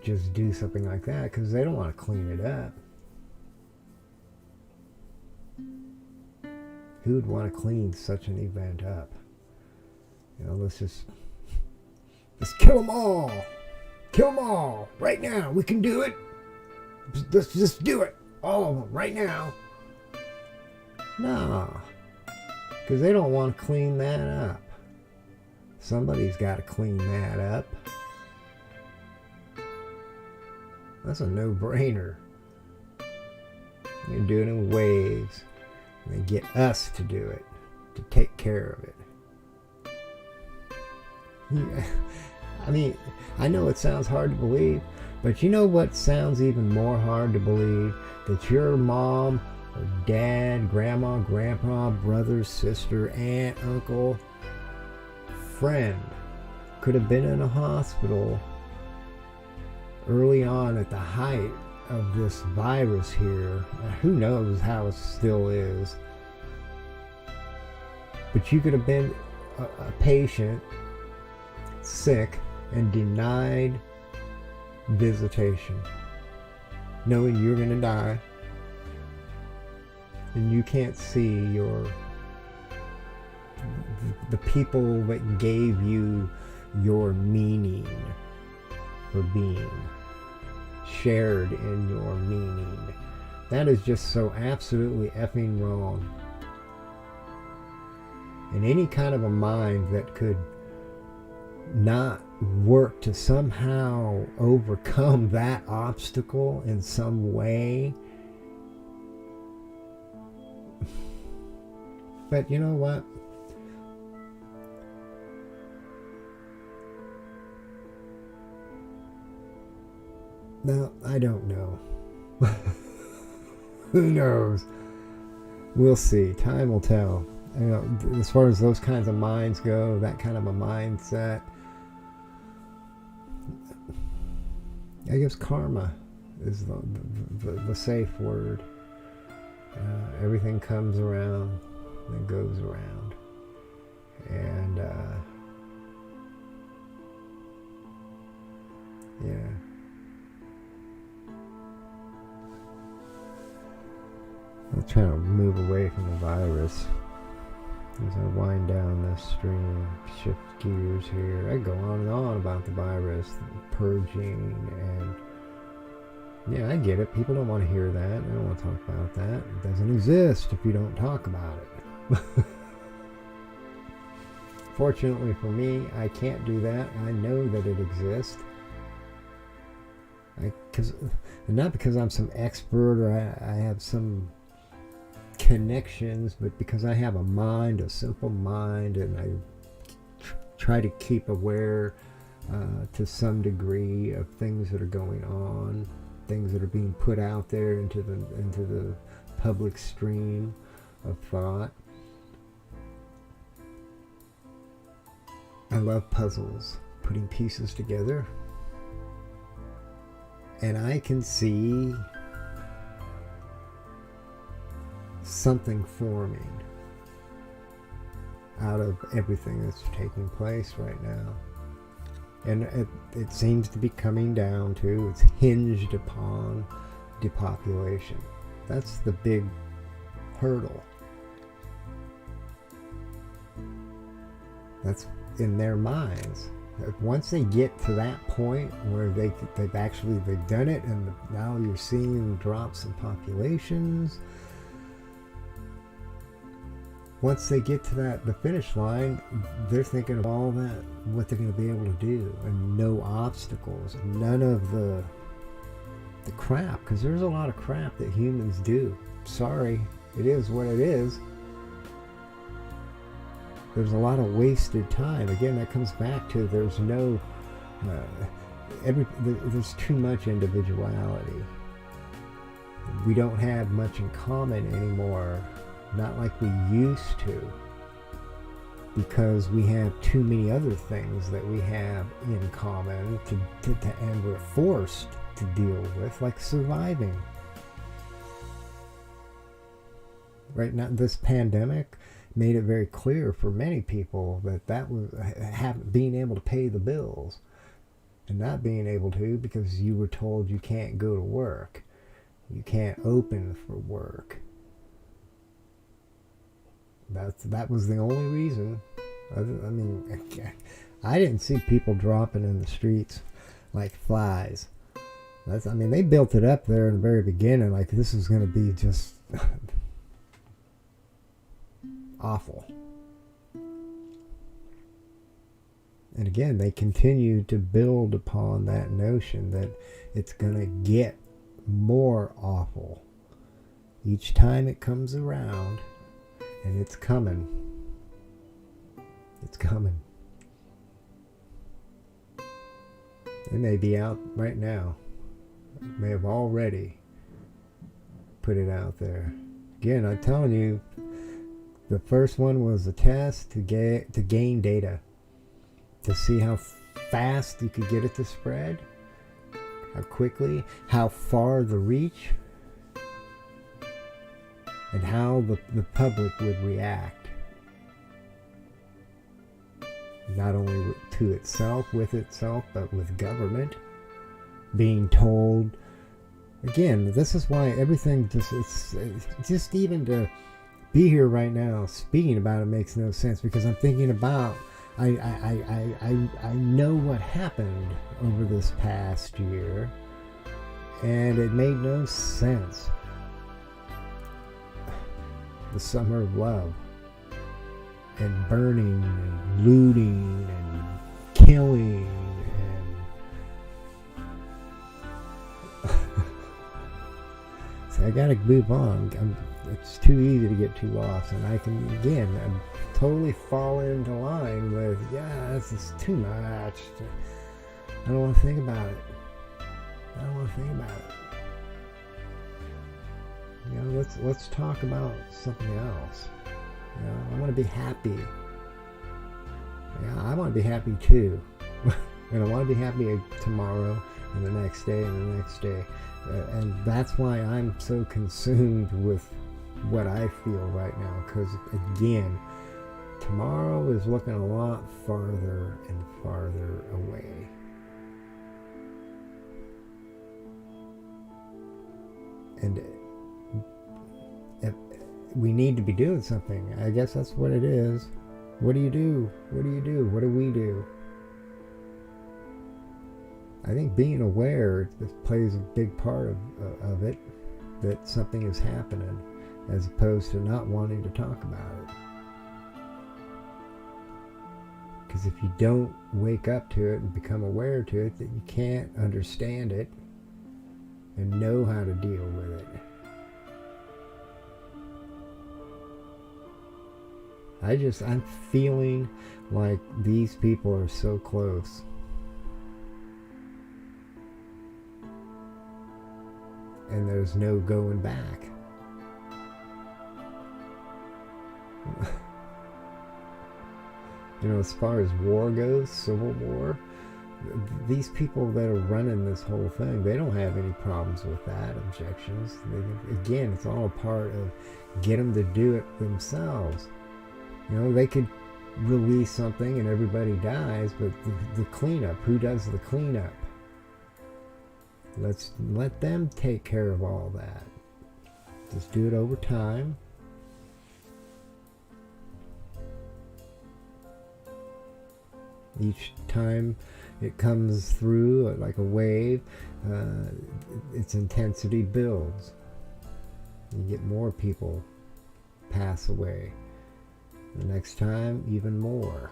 just do something like that, because they don't want to clean it up. Who would want to clean such an event up? You know, let's kill them all. Kill them all right now. We can do it. Let's just do it. All of them right now. No, because they don't want to clean that up. Somebody's got to clean that up. That's a no-brainer. They do it in waves. They get us to do it, to take care of it. Yeah. I mean, I know it sounds hard to believe, but you know what sounds even more hard to believe? That your mom or dad, grandma, grandpa, brother, sister, aunt, uncle, friend could have been in a hospital early on at the height of this virus here. Who knows how it still is. But you could have been a patient, sick, and denied visitation, knowing you're going to die, and you can't see the people that gave you your meaning for being, shared in your meaning. That is just so absolutely effing wrong. And any kind of a mind that could not work to somehow overcome that obstacle in some way. But you know what? No, I don't know. Who knows? We'll see. Time will tell. You know, as far as those kinds of minds go, that kind of a mindset, I guess karma is the safe word. Everything comes around and goes around. And, yeah. I'll try to move away from the virus as I wind down this stream, shift gears here. I go on and on about the virus, the purging, and yeah, I get it. People don't want to hear that. They don't want to talk about that. It doesn't exist if you don't talk about it. Fortunately for me, I can't do that. I know that it exists. Not because I'm some expert or I have some connections, but because I have a mind, a simple mind, and I try to keep aware to some degree of things that are going on, things that are being put out there into the public stream of thought. I love puzzles. putting pieces together, and I can see something forming out of everything that's taking place right now. And it seems to be coming down to, it's hinged upon depopulation. That's the big hurdle. That's in their minds. Once they get to that point where they've done it, and now you're seeing drops in populations. Once they get to the finish line, they're thinking of all that, what they're going to be able to do, and no obstacles, none of the crap, because there's a lot of crap that humans do. Sorry, it is what it is. There's a lot of wasted time. Again, that comes back to there's no, there's too much individuality. We don't have much in common anymore, not like we used to, because we have too many other things that we have in common and we're forced to deal with, like surviving. Right now, this pandemic made it very clear for many people that was being able to pay the bills, and not being able to because you were told you can't go to work, you can't open for work. That was the only reason. I mean, I didn't see people dropping in the streets like flies. I mean, they built it up there in the very beginning, like this is going to be just awful. And again, they continue to build upon that notion that it's going to get more awful each time it comes around, and it's coming. It's coming. It may be out right now. It may have already put it out there. Again, I'm telling you, the first one was a test to gain data, to see how fast you could get it to spread, how quickly, how far the reach, and how the public would react. Not only to itself, with itself, but with government. Being told, again, this is why everything just even to be here right now speaking about it makes no sense, because I'm thinking about I know what happened over this past year, and it made no sense. The summer of love, and burning and looting and killing and see, I gotta move on. It's too easy to get too lost, and I can again totally fall into line with, yeah, this is too much. I don't want to think about it. I don't want to think about it. You know, let's talk about something else. You know, I want to be happy. Yeah, I want to be happy too. And I want to be happy tomorrow and the next day and the next day. And that's why I'm so consumed with what I feel right now. Because again, tomorrow is looking a lot farther and farther away. And we need to be doing something. I guess that's what it is. What do you do? What do you do? What do we do? I think being aware plays a big part of it, that something is happening, as opposed to not wanting to talk about it. Because if you don't wake up to it and become aware to it, that you can't understand it and know how to deal with it. I'm feeling like these people are so close. And there's no going back. You know, as far as war goes, civil war, these people that are running this whole thing, they don't have any problems with that, objections. Again, it's all a part of get them to do it themselves. You know, they could release something and everybody dies, but the cleanup, who does the cleanup? Let's let them take care of all that. Just do it over time. Each time it comes through like a wave, its intensity builds. You get more people pass away. The next time, even more.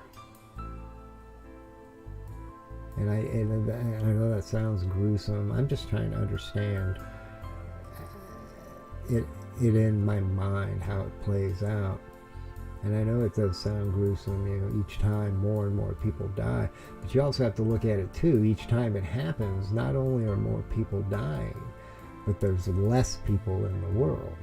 And I know that sounds gruesome. I'm just trying to understand it in my mind, how it plays out. And I know it does sound gruesome, you know, each time more and more people die. But you also have to look at it too. Each time it happens, not only are more people dying, but there's less people in the world.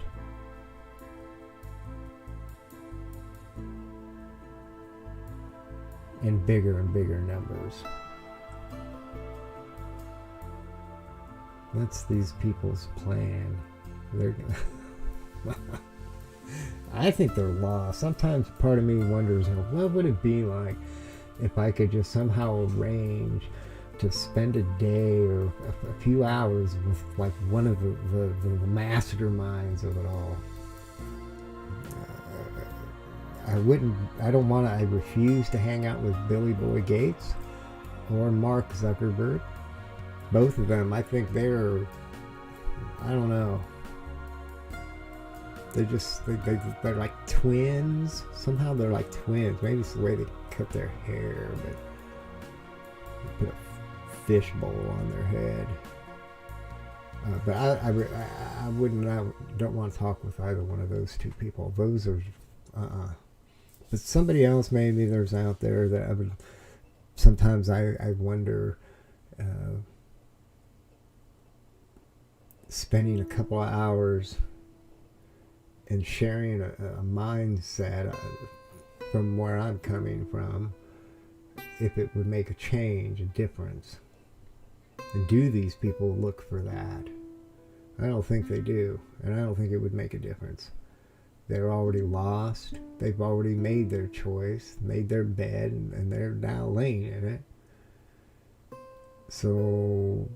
In bigger and bigger numbers. That's these people's plan. They're I think they're lost. Sometimes part of me wonders, what would it be like if I could just somehow arrange to spend a day or a few hours with like one of the masterminds of it all. I refuse to hang out with Billy Boy Gates or Mark Zuckerberg. Both of them, I think they're, I don't know. They're like twins. Somehow they're like twins. Maybe it's the way they cut their hair, but they put a fishbowl on their head. But I don't want to talk with either one of those two people. Those are, But somebody else maybe there's out there that sometimes I wonder, spending a couple of hours and sharing a mindset from where I'm coming from, if it would make a change, a difference. And do these people look for that? I don't think they do, and I don't think it would make a difference. They're already lost. They've already made their choice, made their bed, and they're now laying in it. So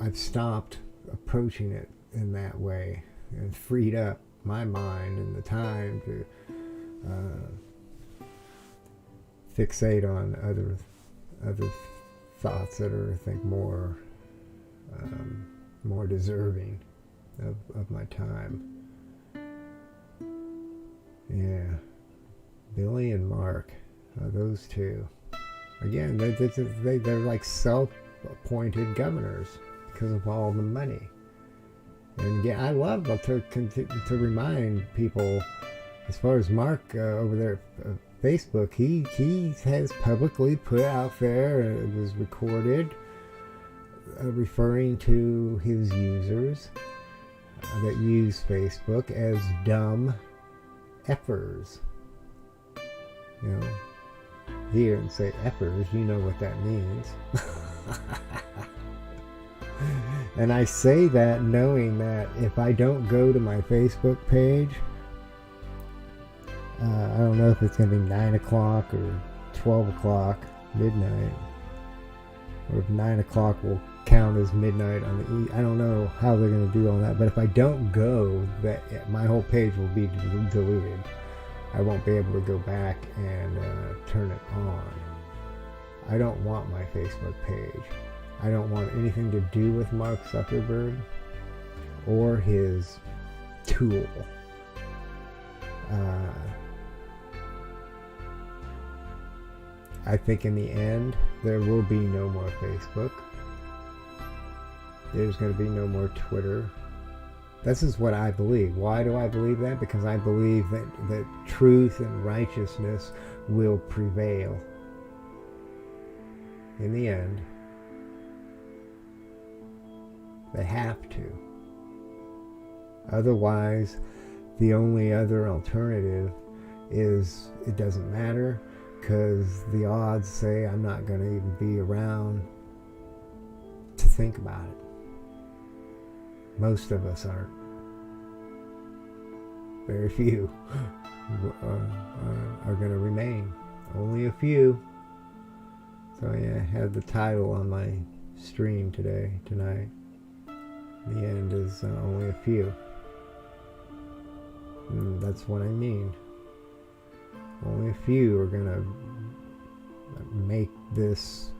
I've stopped approaching it in that way and freed up my mind and the time to fixate on other thoughts that are, I think, more deserving of my time. Yeah, Billy and Mark, those two. Again, they're like self-appointed governors because of all the money. And again, I love to remind people, as far as Mark over there at Facebook, he has publicly put out there, it was recorded, referring to his users that use Facebook as dumb effers. You know, he didn't say effers, you know what that means. And I say that knowing that if I don't go to my Facebook page, I don't know if it's going to be 9 o'clock or 12 o'clock, midnight, or if 9 o'clock will count as midnight on the E. I don't know how they're going to do all that, but if I don't go, my whole page will be deleted. I won't be able to go back and turn it on. I don't want my Facebook page. I don't want anything to do with Mark Zuckerberg or his tool. I think in the end, there will be no more Facebook. There's going to be no more Twitter. This is what I believe. Why do I believe that? Because I believe that truth and righteousness will prevail in the end. They have to. Otherwise, the only other alternative is it doesn't matter, because the odds say I'm not going to even be around think about it. Most of us aren't. Very few are going to remain. Only a few. So yeah, I had the title on my stream tonight. The end is only a few. And that's what I mean. Only a few are going to make this,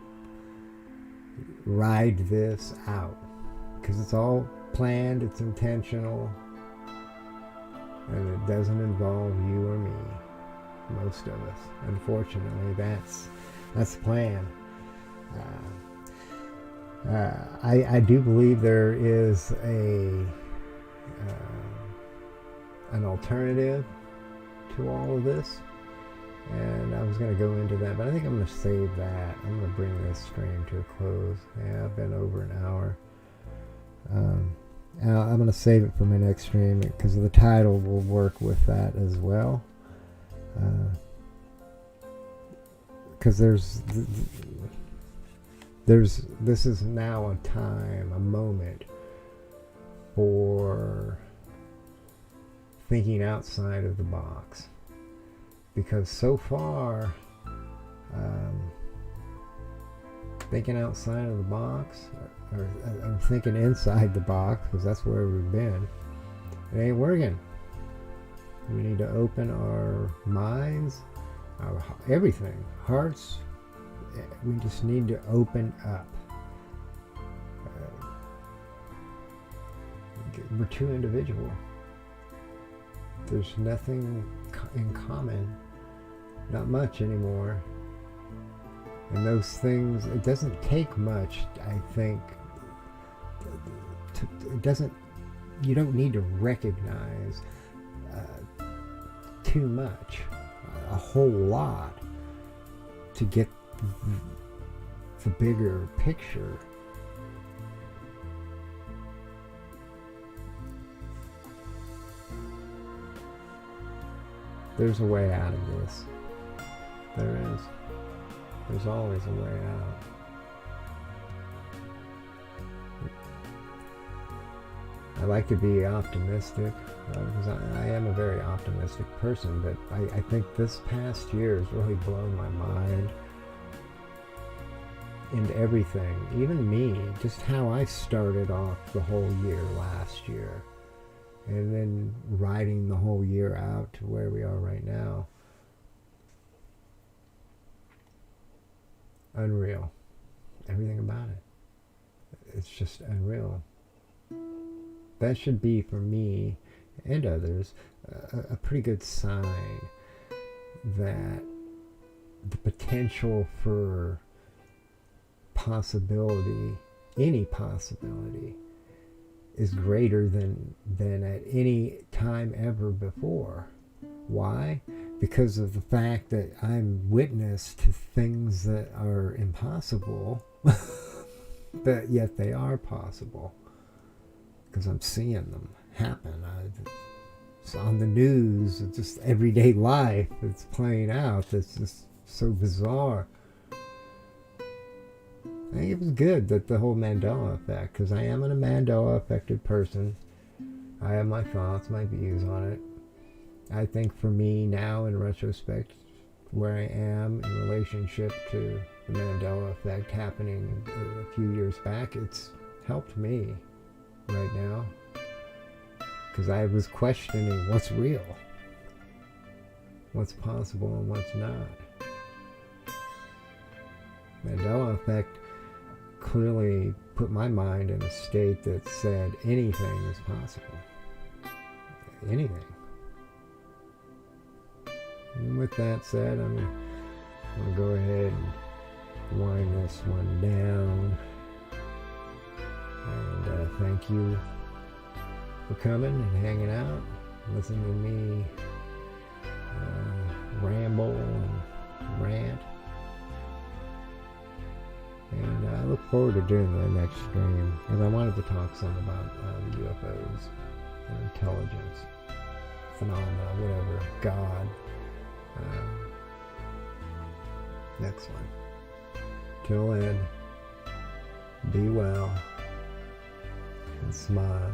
ride this out. Because it's all planned, it's intentional, and it doesn't involve you or me. Most of us. Unfortunately, that's the plan. I do believe there is an alternative to all of this, and I was going to go into that, but I think I'm going to save that. I'm going to bring this stream to a close. Yeah, I've been over an hour. I'm going to save it for my next stream because the title will work with that as well. Because this is now a time, a moment for thinking outside of the box. Because so far, thinking outside of the box, or thinking inside the box, because that's where we've been, it ain't working. We need to open our minds, our everything, hearts. We just need to open up. We're too individual. There's nothing in common, not much anymore. And those things, it doesn't take much, I think. You don't need to recognize too much, a whole lot, to get the bigger picture. There's a way out of this. There is. There's always a way out. I like to be optimistic, because I am a very optimistic person, but I think this past year has really blown my mind into everything. Even me, just how I started off the whole year last year, and then riding the whole year out to where we are right now. Unreal. Everything about it. It's just unreal. That should be, for me and others, a pretty good sign that the potential for possibility, any possibility, is greater than at any time ever before. Why? Because of the fact that I'm witness to things that are impossible, but yet they are possible. Because I'm seeing them happen. It's on the news. It's just everyday life. It's playing out. It's just so bizarre. I think it was good that the whole Mandela Effect, because I am a Mandela affected person. I have my thoughts, my views on it. I think for me now, in retrospect, where I am in relationship to the Mandela Effect happening a few years back, it's helped me right now, because I was questioning what's real, what's possible, and what's not. Mandela Effect clearly put my mind in a state that said anything is possible. Anything. And with that said, I'm going to go ahead and wind this one down. And thank you for coming and hanging out, listening to me ramble and rant. And I look forward to doing the next stream, because I wanted to talk some about UFOs, intelligence, phenomena, whatever, God. Next one. Till then, Be well and smile.